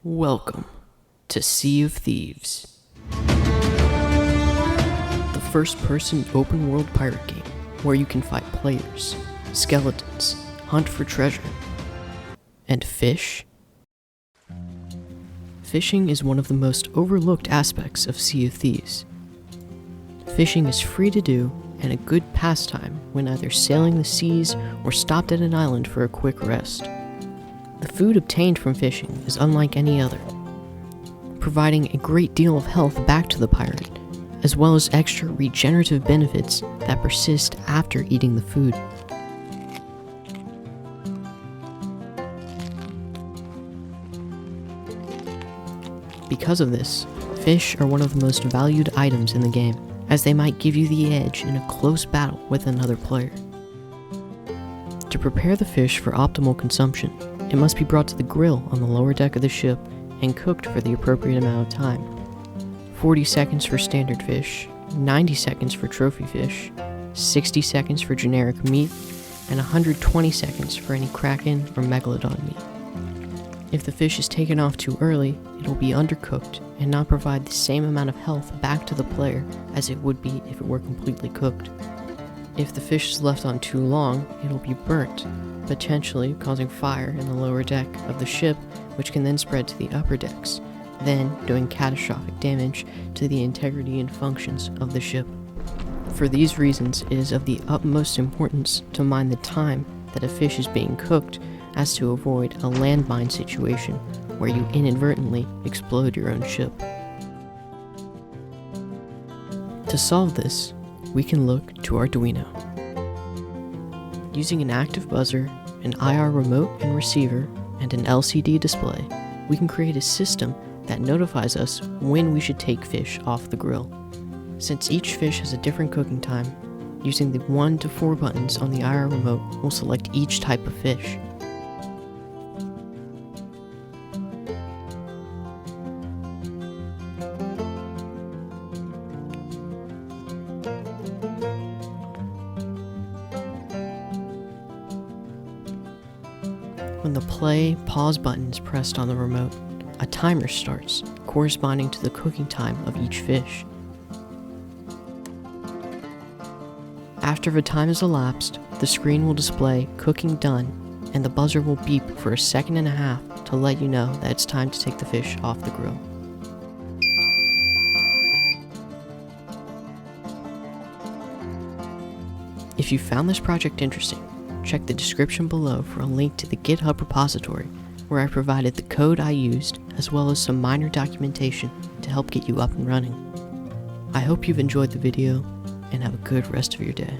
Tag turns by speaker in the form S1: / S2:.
S1: Welcome to Sea of Thieves, the first-person open-world pirate game where you can fight players, skeletons, hunt for treasure, and fish. Fishing is one of the most overlooked aspects of Sea of Thieves. Fishing is free to do and a good pastime when either sailing the seas or stopped at an island for a quick rest. The food obtained from fishing is unlike any other, providing a great deal of health back to the pirate, as well as extra regenerative benefits that persist after eating the food. Because of this, fish are one of the most valued items in the game, as they might give you the edge in a close battle with another player. To prepare the fish for optimal consumption, it must be brought to the grill on the lower deck of the ship and cooked for the appropriate amount of time. 40 seconds for standard fish, 90 seconds for trophy fish, 60 seconds for generic meat, and 120 seconds for any kraken or megalodon meat. If the fish is taken off too early, it will be undercooked and not provide the same amount of health back to the player as it would be if it were completely cooked. If the fish is left on too long, it will be burnt, potentially causing fire in the lower deck of the ship, which can then spread to the upper decks, then doing catastrophic damage to the integrity and functions of the ship. For these reasons, it is of the utmost importance to mind the time that a fish is being cooked, as to avoid a landmine situation where you inadvertently explode your own ship. To solve this, we can look to Arduino. Using an active buzzer, an IR remote and receiver, and an LCD display, we can create a system that notifies us when we should take fish off the grill. Since each fish has a different cooking time, using the 1 to 4 buttons on the IR remote will select each type of fish. When the play/pause button is pressed on the remote, a timer starts, corresponding to the cooking time of each fish. After the time has elapsed, the screen will display "Cooking Done," and the buzzer will beep for 1.5 seconds to let you know that it's time to take the fish off the grill. If you found this project interesting, check the description below for a link to the GitHub repository, where I provided the code I used, as well as some minor documentation to help get you up and running. I hope you've enjoyed the video, and have a good rest of your day.